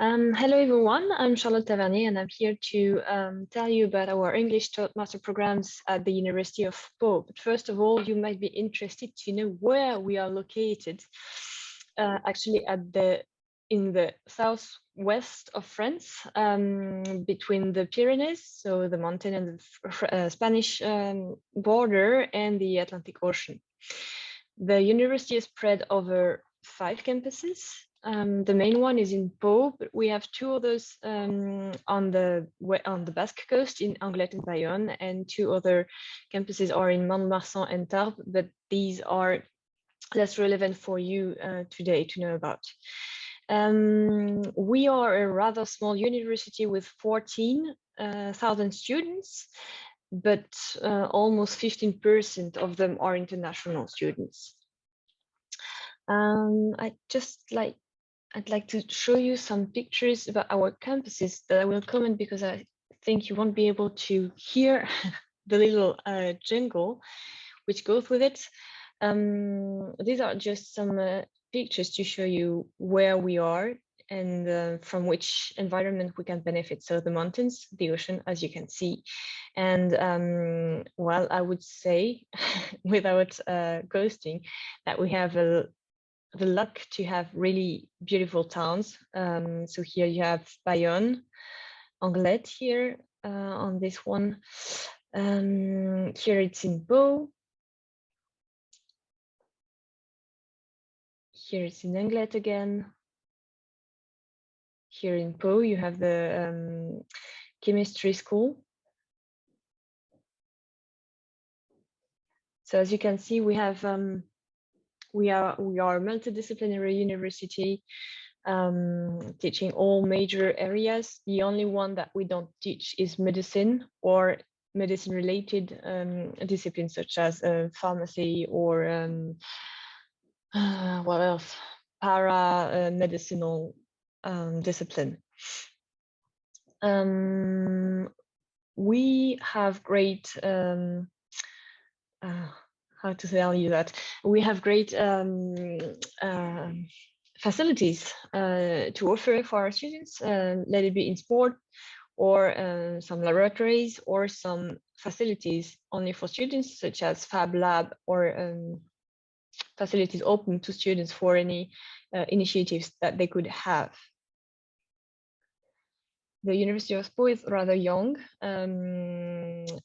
Hello everyone, I'm Charlotte Tavernier and I'm here to tell you about our English taught master programs at the University of Pau. But first of all, you might be interested to know where we are located. Actually in the southwest of France, between the Pyrenees, so the mountain and the Spanish border, and the Atlantic Ocean. The university is spread over 5 campuses. The main one is in Pau, but we have 2 others on the Basque coast in Anglet and Bayonne, and 2 other campuses are in Mont-de-Marsan and Tarbes, but these are less relevant for you today to know about. We are a rather small university with 14,000 students, but almost 15% of them are international students. I'd like to show you some pictures about our campuses that I will comment because I think you won't be able to hear the little jingle which goes with it. These are just some pictures to show you where we are and from which environment we can benefit. So the mountains, the ocean, as you can see. And well, I would say, without ghosting, that we have the luck to have really beautiful towns. So here you have Bayonne, Anglet here on this one. Here it's in Pau. Here it's in Anglet again. Here in Pau you have the chemistry school. So as you can see, we have we are a multidisciplinary university teaching all major areas. The only one that we don't teach is medicine or medicine related disciplines such as pharmacy or what else, medicinal discipline. We have great how to tell you that we have great facilities to offer for our students, let it be in sport or some laboratories or some facilities only for students such as Fab Lab or facilities open to students for any initiatives that they could have. The University of Pau is rather young.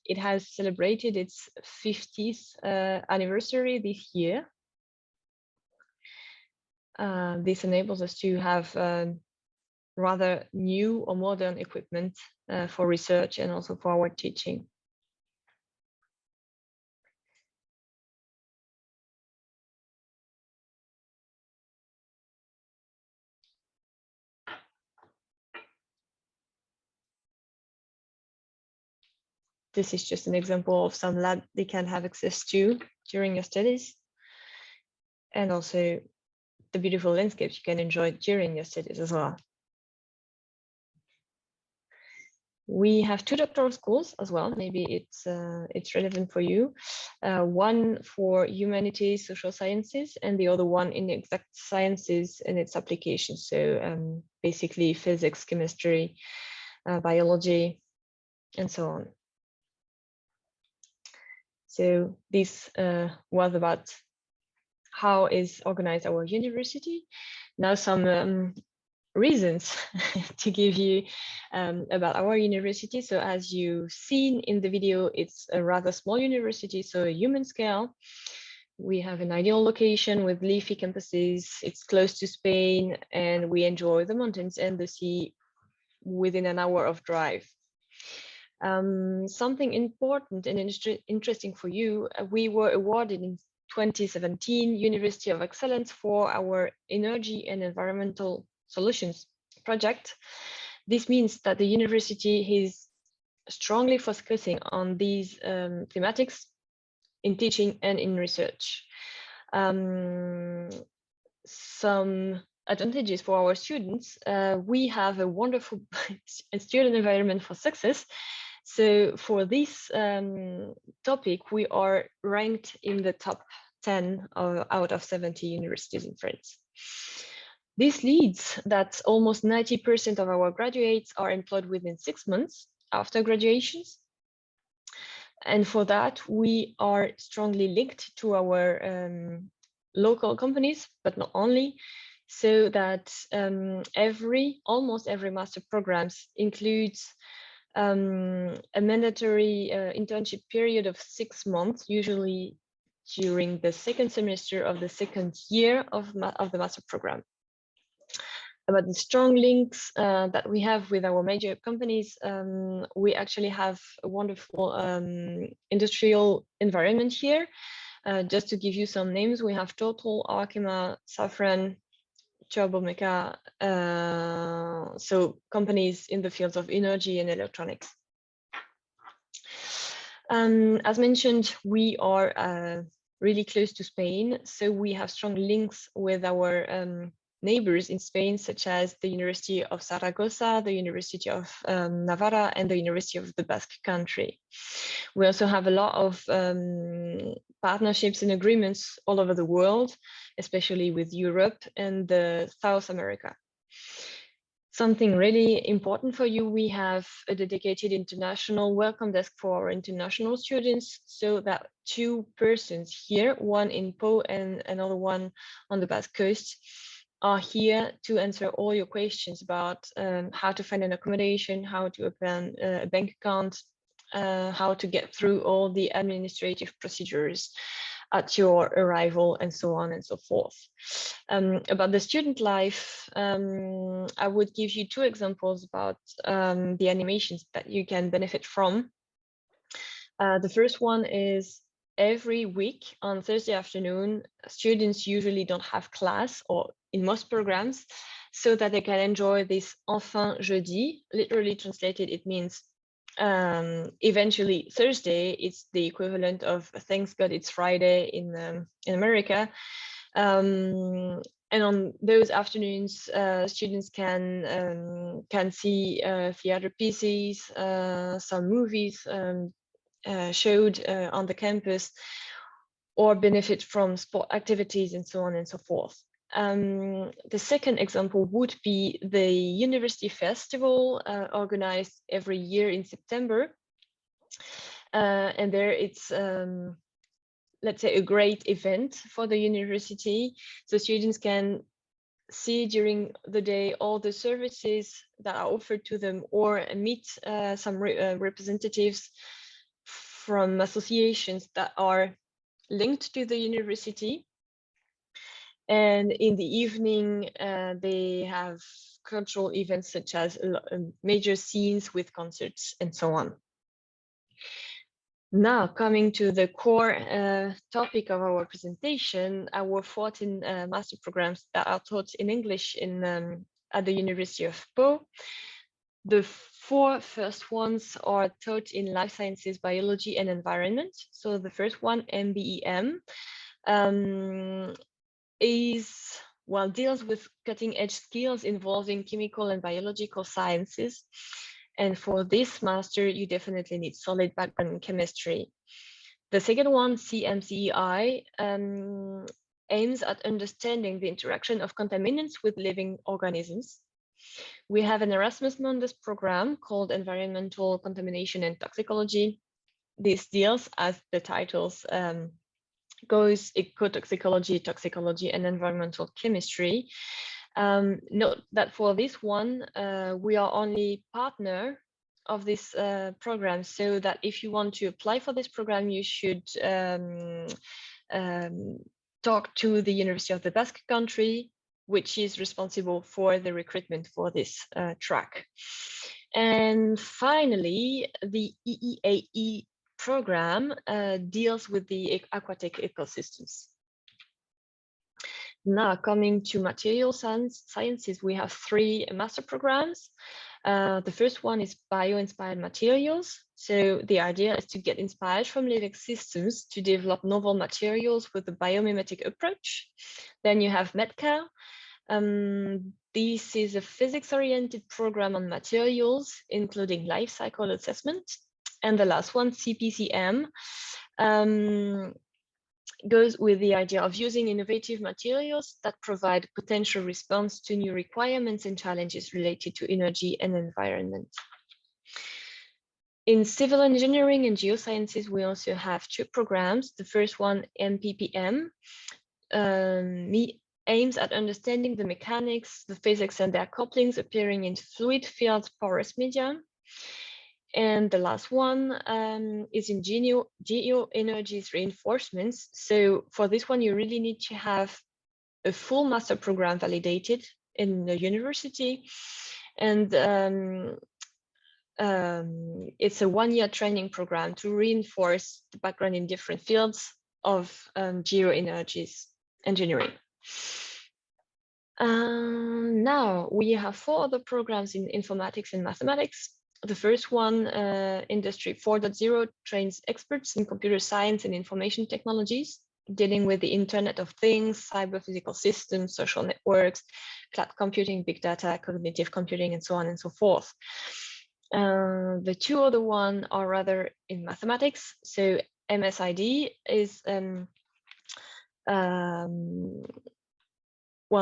It has celebrated its 50th anniversary this year. This enables us to have rather new or modern equipment for research and also for our teaching. This is just an example of some lab they can have access to during your studies, and also the beautiful landscapes you can enjoy during your studies as well. We have 2 doctoral schools as well. Maybe it's relevant for you. One for humanities, social sciences, and the other one in exact sciences and its applications. So basically physics, chemistry, biology, and so on. So this was about how is organized our university. Now some reasons to give you about our university. So as you've seen in the video, it's a rather small university, so a human scale. We have an ideal location with leafy campuses. It's close to Spain, and we enjoy the mountains and the sea within an hour of drive. Something important and interesting for you, we were awarded in 2017 University of Excellence for our energy and environmental solutions project. This means that the university is strongly focusing on these thematics in teaching and in research. Some advantages for our students, we have a wonderful student environment for success. So for this topic, we are ranked in the top 10 out of 70 universities in France. This leads that almost 90% of our graduates are employed within 6 months after graduations. And for that, we are strongly linked to our local companies, but not only, so that almost every master programs includes a mandatory internship period of 6 months, usually during the second semester of the second year of the master program. About the strong links that we have with our major companies, we actually have a wonderful industrial environment here. Just to give you some names, we have Total, Arkema, Safran, Turbomeca, so companies in the fields of energy and electronics. As mentioned, we are really close to Spain, so we have strong links with our neighbors in Spain, such as the University of Zaragoza, the University of Navarra, and the University of the Basque Country. We also have a lot of partnerships and agreements all over the world, especially with Europe and South America. Something really important for you, we have a dedicated international welcome desk for our international students, so that 2 persons here, one in Po and another one on the Basque Coast, are here to answer all your questions about how to find an accommodation, how to open a bank account, how to get through all the administrative procedures at your arrival, and so on and so forth. About the student life, I would give you 2 examples about the animations that you can benefit from. The first one is every week on Thursday afternoon, students usually don't have class, or in most programs, so that they can enjoy this enfin jeudi. Literally translated, it means eventually Thursday. It's the equivalent of thanks God it's Friday in America. And on those afternoons, students can see theater pieces, some movies showed on the campus, or benefit from sport activities, and so on and so forth. The second example would be the University Festival, organized every year in September. And there it's, let's say, a great event for the university. So students can see during the day all the services that are offered to them, or meet some representatives from associations that are linked to the university. And in the evening, they have cultural events such as major scenes with concerts and so on. Now, coming to the core topic of our presentation, our 14 master programs that are taught in English at the University of Po. The 4 first ones are taught in life sciences, biology, and environment. So the first one, MBEM, deals with cutting-edge skills involving chemical and biological sciences. And for this master, you definitely need solid background in chemistry. The second one, CMCEI, aims at understanding the interaction of contaminants with living organisms. We have an Erasmus Mundus program called Environmental Contamination and Toxicology. This deals, as the titles goes, ecotoxicology, toxicology, and environmental chemistry. Note that for this one, we are only partner of this program, so that if you want to apply for this program, you should talk to the University of the Basque Country, which is responsible for the recruitment for this track. And finally, the EEAE program deals with the aquatic ecosystems. Now, coming to material sciences, we have 3 master programs. The first one is bio-inspired materials. So the idea is to get inspired from living systems to develop novel materials with a biomimetic approach. Then you have METCA. This is a physics-oriented program on materials, including life cycle assessment. And the last one, CPCM, goes with the idea of using innovative materials that provide potential response to new requirements and challenges related to energy and environment. In civil engineering and geosciences, we also have two programs. The first one, MPPM, aims at understanding the mechanics, the physics, and their couplings appearing in fluid field porous media. And the last one is in geo-energies reinforcements. So for this one, you really need to have a full master program validated in the university. And it's a one-year training program to reinforce the background in different fields of geo-energies engineering. Now we have 4 other programs in informatics and mathematics. The first one, Industry 4.0, trains experts in computer science and information technologies, dealing with the Internet of Things, cyber physical systems, social networks, cloud computing, big data, cognitive computing, and so on and so forth. The 2 other ones are rather in mathematics. So MSID is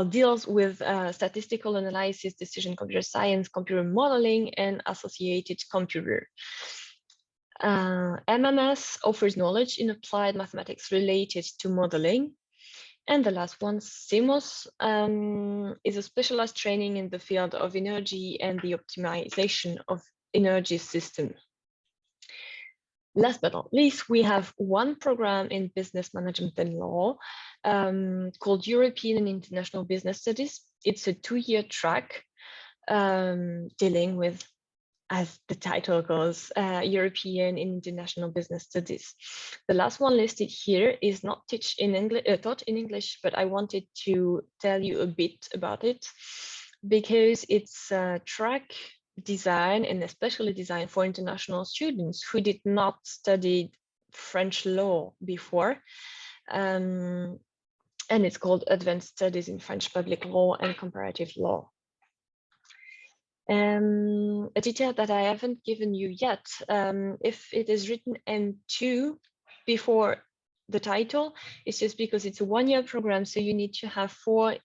deals with statistical analysis, decision computer science, computer modeling, and associated computer. MMS offers knowledge in applied mathematics related to modeling. And the last one, CMOS, is a specialized training in the field of energy and the optimization of energy systems. Last but not least, we have one program in business management and law called European and International Business Studies. It's a 2-year track dealing with, as the title goes, European and International Business Studies. The last one listed here is not taught in English, but I wanted to tell you a bit about it because it's a track design and especially designed for international students who did not study French law before. And it's called Advanced Studies in French Public Law and Comparative Law. A detail that I haven't given you yet, if it is written M2 before the title, it's just because it's a 1-year program, so you need to have 4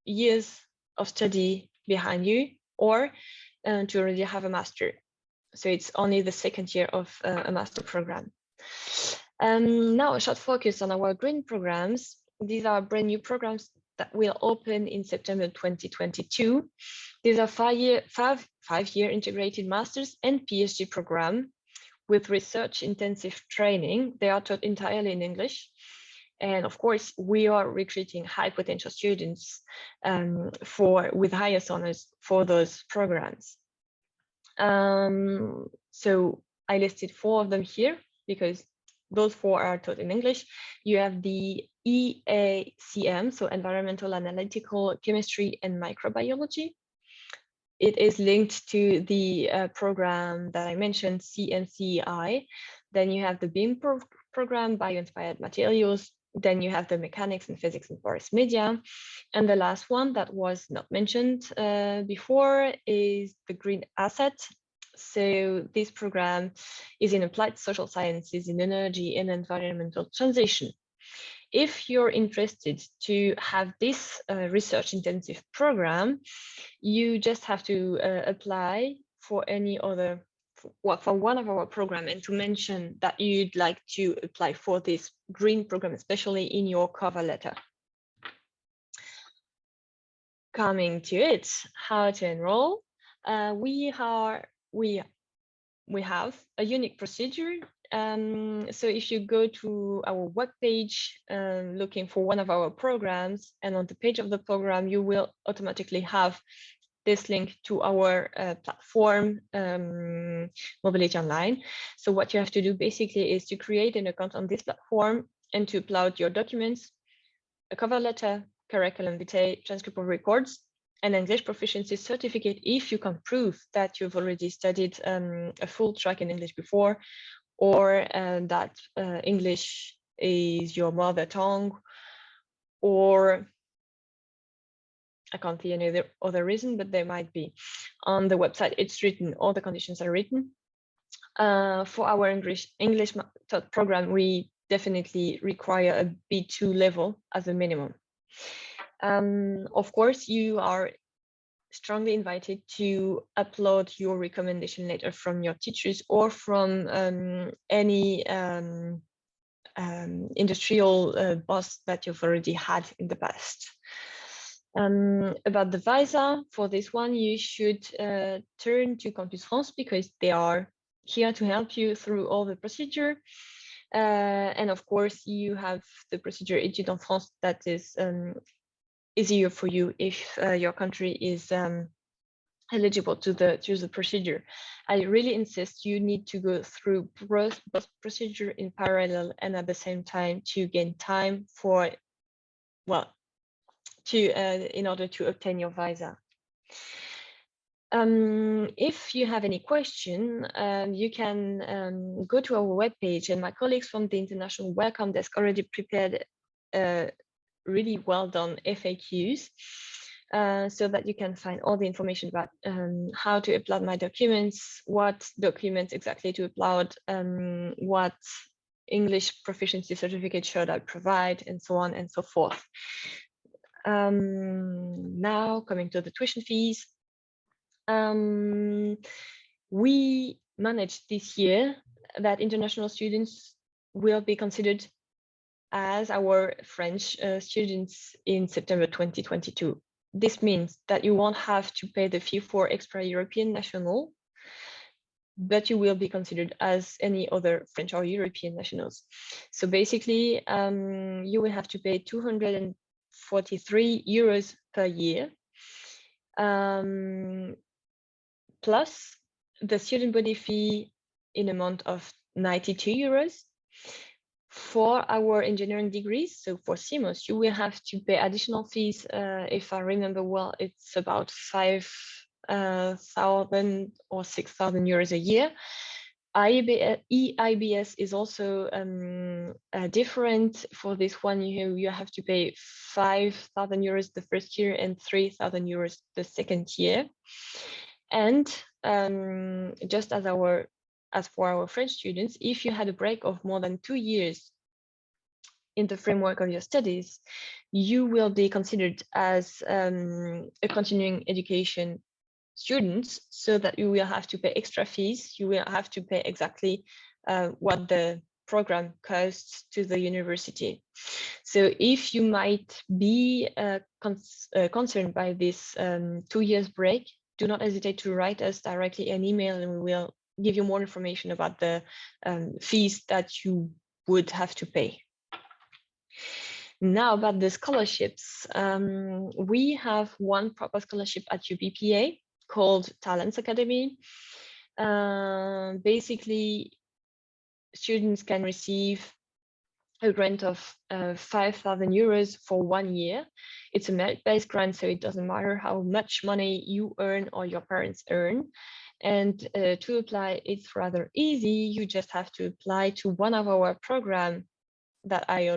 years of study behind you, or to already have a master. So it's only the 2nd year of a master program. Now a short focus on our green programs. These are brand new programs that will open in September 2022. These are 5-year integrated masters and PhD program with research intensive training. They are taught entirely in English. And of course, we are recruiting high potential students with highest honors for those programs. So I listed 4 of them here because those 4 are taught in English. You have the EACM, so Environmental Analytical Chemistry and Microbiology. It is linked to the program that I mentioned, CNCI. Then you have the BEAM program, Bio-Inspired Materials. Then you have the Mechanics and Physics and Porous Media. And the last one that was not mentioned before is the Green Asset. So this program is in Applied Social Sciences in Energy and Environmental Transition. If you're interested to have this research intensive program, you just have to apply for any other, for one of our programs, and to mention that you'd like to apply for this green program, especially in your cover letter. Coming to it, how to enroll. We have a unique procedure. So if you go to our webpage looking for one of our programs, and on the page of the program, you will automatically have this link to our platform, Mobility Online. So what you have to do basically is to create an account on this platform and to upload your documents, a cover letter, curriculum vitae, transcript of records, an English proficiency certificate if you can prove that you've already studied a full track in English before, or that English is your mother tongue, or I can't see any other reason, but there might be. On the website, it's written, all the conditions are written. For our English program, we definitely require a B2 level as a minimum. Of course, you are strongly invited to upload your recommendation letter from your teachers or from any industrial boss that you've already had in the past. About the visa, for this one, you should turn to Campus France because they are here to help you through all the procedure. And of course, you have the procedure études en France that is easier for you if your country is eligible to the procedure. I really insist you need to go through both procedure in parallel and at the same time to gain time for, well, in order to obtain your visa. If you have any question, you can go to our webpage, and my colleagues from the International Welcome Desk already prepared really well done FAQs so that you can find all the information about how to upload my documents, what documents exactly to upload, what English proficiency certificate should I provide, and so on and so forth. Now coming to the tuition fees. We managed this year that international students will be considered as our French students in September 2022. This means that you won't have to pay the fee for extra European national, but you will be considered as any other French or European nationals. So basically, you will have to pay 243 euros per year, plus the student body fee in amount of 92 euros. For our engineering degrees, so for CMOS, you will have to pay additional fees. If I remember well, it's about 5,000 or 6,000 euros a year. EIBS is also different. For this one, you have to pay 5,000 euros the first year and 3,000 euros the second year. And just as for our French students, if you had a break of more than 2 years in the framework of your studies, you will be considered as a continuing education student, so that you will have to pay extra fees. You will have to pay exactly what the program costs to the university. So if you might be concerned by this 2 years break, do not hesitate to write us directly an email, and we will give you more information about the fees that you would have to pay. Now about the scholarships. We have one proper scholarship at UPPA called Talents Academy. Basically, students can receive a grant of 5,000 euros for 1 year. It's a merit-based grant, so it doesn't matter how much money you earn or your parents earn. And to apply, it's rather easy. You just have to apply to one of our programs that I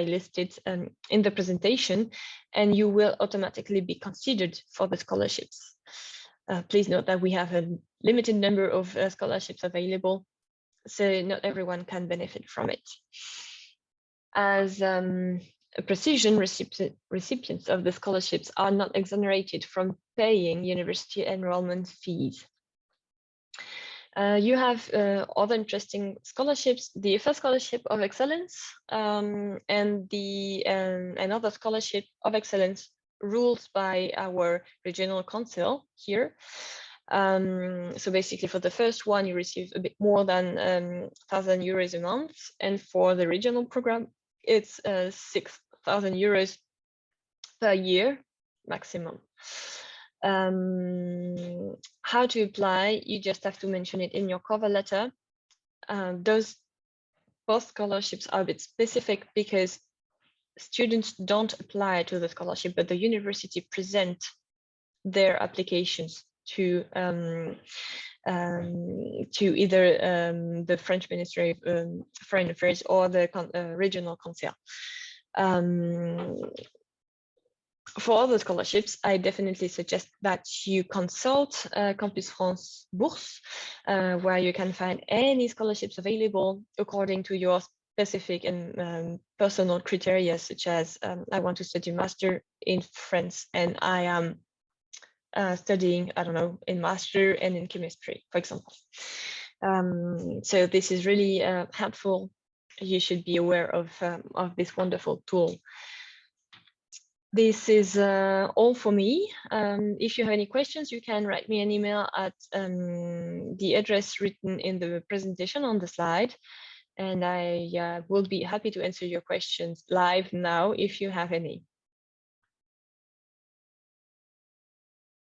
listed in the presentation, and you will automatically be considered for the scholarships. Please note that we have a limited number of scholarships available, so not everyone can benefit from it. As a precision, recipients of the scholarships are not exonerated from paying university enrollment fees. You have other interesting scholarships, the EFA Scholarship of Excellence and another scholarship of excellence ruled by our regional council here. So basically for the first one, you receive a bit more than 1,000 euros a month. And for the regional program, it's 6,000 euros per year maximum. How to apply, you just have to mention it in your cover letter. Those both scholarships are a bit specific because students don't apply to the scholarship, but the university present their applications to either the French Ministry of Foreign Affairs or the regional council. For other scholarships, I definitely suggest that you consult Campus France Bourse, where you can find any scholarships available according to your specific and personal criteria, such as I want to study master in France and I am studying, I don't know, in master and in chemistry, for example. So this is really helpful. You should be aware of this wonderful tool. This is all for me. If you have any questions, you can write me an email at the address written in the presentation on the slide. And I will be happy to answer your questions live now if you have any.